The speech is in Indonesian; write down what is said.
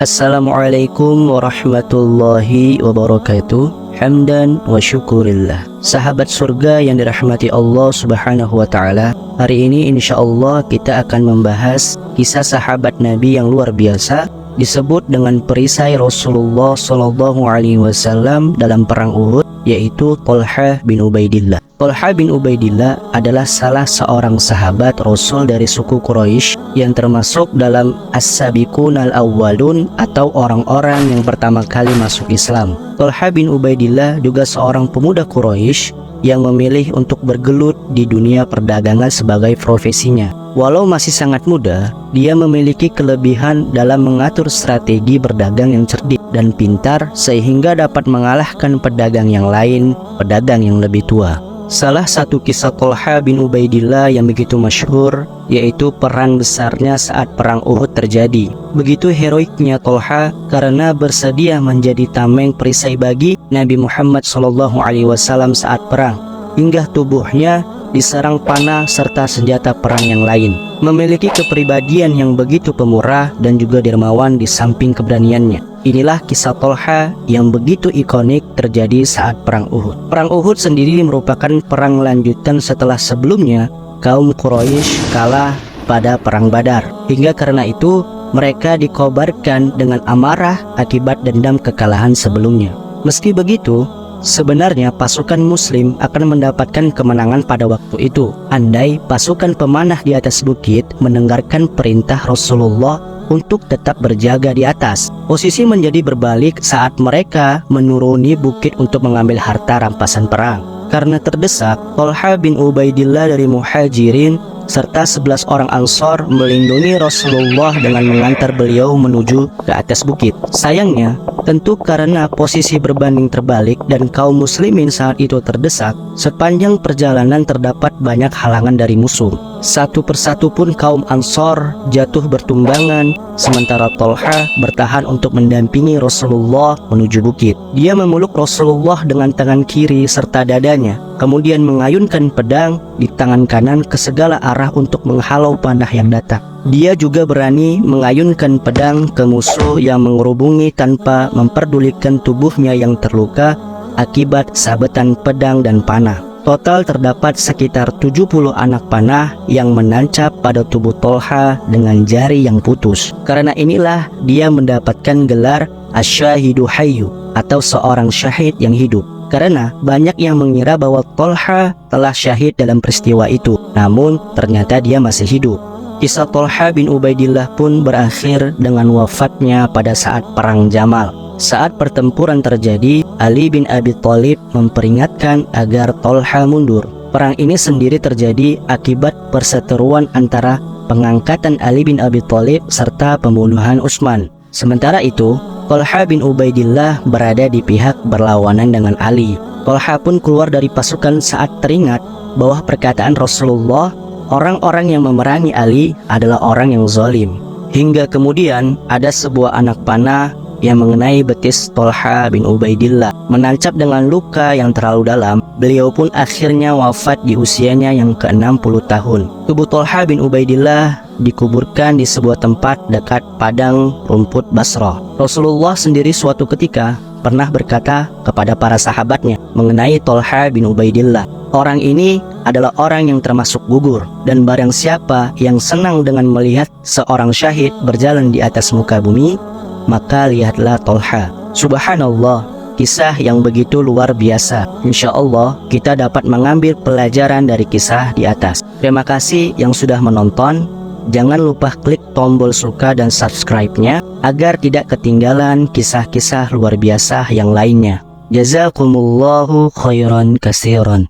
Assalamualaikum warahmatullahi wabarakatuh. Hamdan wa syukurillah. Sahabat surga yang dirahmati Allah subhanahu wa ta'ala, hari ini insyaallah kita akan membahas kisah sahabat Nabi yang luar biasa, disebut dengan perisai Rasulullah Shallallahu Alaihi Wasallam dalam perang Uhud, yaitu Thalhah bin Ubaidillah. Thalhah bin Ubaidillah adalah salah seorang sahabat Rasul dari suku Quraisy yang termasuk dalam as-sabiqun al-awwalun atau orang-orang yang pertama kali masuk Islam. Thalhah bin Ubaidillah juga seorang pemuda Quraisy yang memilih untuk bergelut di dunia perdagangan sebagai profesinya. Walau masih sangat muda, dia memiliki kelebihan dalam mengatur strategi berdagang yang cerdik dan pintar sehingga dapat mengalahkan pedagang yang lain, pedagang yang lebih tua. Salah satu kisah Thalhah bin Ubaidillah yang begitu masyhur yaitu perang besarnya saat perang Uhud terjadi. Begitu heroiknya Thalhah karena bersedia menjadi tameng perisai bagi Nabi Muhammad SAW saat perang, hingga tubuhnya diserang panah serta senjata perang yang lain. Memiliki kepribadian yang begitu pemurah dan juga dermawan di samping keberaniannya. Inilah kisah Thalhah yang begitu ikonik terjadi saat perang Uhud. Perang Uhud sendiri merupakan perang lanjutan setelah sebelumnya kaum Quraisy kalah pada perang Badar. Hingga karena itu mereka dikobarkan dengan amarah akibat dendam kekalahan sebelumnya. Meski begitu, sebenarnya pasukan muslim akan mendapatkan kemenangan pada waktu itu andai pasukan pemanah di atas bukit mendengarkan perintah Rasulullah untuk tetap berjaga di atas. Posisi menjadi berbalik saat mereka menuruni bukit untuk mengambil harta rampasan perang. Karena terdesak, Thalhah bin Ubaidillah dari Muhajirin serta 11 orang Ansor melindungi Rasulullah dengan mengantar beliau menuju ke atas bukit. Sayangnya, tentu karena posisi berbanding terbalik dan kaum muslimin saat itu terdesak, sepanjang perjalanan terdapat banyak halangan dari musuh. Satu persatu pun kaum Ansor jatuh bertumbangan, sementara Thalhah bertahan untuk mendampingi Rasulullah menuju bukit. Dia memeluk Rasulullah dengan tangan kiri serta dadanya, kemudian mengayunkan pedang di tangan kanan ke segala arah untuk menghalau panah yang datang. Dia juga berani mengayunkan pedang ke musuh yang mengerubungi tanpa memperdulikan tubuhnya yang terluka akibat sabetan pedang dan panah. Total terdapat sekitar 70 anak panah yang menancap pada tubuh Thalhah dengan jari yang putus. Karena inilah dia mendapatkan gelar Asy-Syahidu Hayyu atau seorang syahid yang hidup. Karena banyak yang mengira bahwa Thalhah telah syahid dalam peristiwa itu, namun ternyata dia masih hidup. Kisah Thalhah bin Ubaidillah pun berakhir dengan wafatnya pada saat perang Jamal. Saat pertempuran terjadi, Ali bin Abi Thalib memperingatkan agar Thalhah mundur. Perang ini sendiri terjadi akibat perseteruan antara pengangkatan Ali bin Abi Thalib serta pembunuhan Utsman. Sementara itu, Thalhah bin Ubaidillah berada di pihak berlawanan dengan Ali. Thalhah pun keluar dari pasukan saat teringat bahwa perkataan Rasulullah, orang-orang yang memerangi Ali adalah orang yang zalim. Hingga kemudian ada sebuah anak panah yang mengenai betis Thalhah bin Ubaidillah, menancap dengan luka yang terlalu dalam. Beliau pun akhirnya wafat di usianya yang ke-60 tahun. Tubuh Thalhah bin Ubaidillah dikuburkan di sebuah tempat dekat padang rumput Basrah. Rasulullah sendiri suatu ketika pernah berkata kepada para sahabatnya mengenai Thalhah bin Ubaidillah, orang ini adalah orang yang termasuk gugur, dan barang siapa yang senang dengan melihat seorang syahid berjalan di atas muka bumi, maka lihatlah Thalhah. Subhanallah, kisah yang begitu luar biasa. Insya Allah kita dapat mengambil pelajaran dari kisah di atas. Terima kasih yang sudah menonton. Jangan lupa klik tombol suka dan subscribe-nya agar tidak ketinggalan kisah-kisah luar biasa yang lainnya. Jazakumullahu khairan katsiran.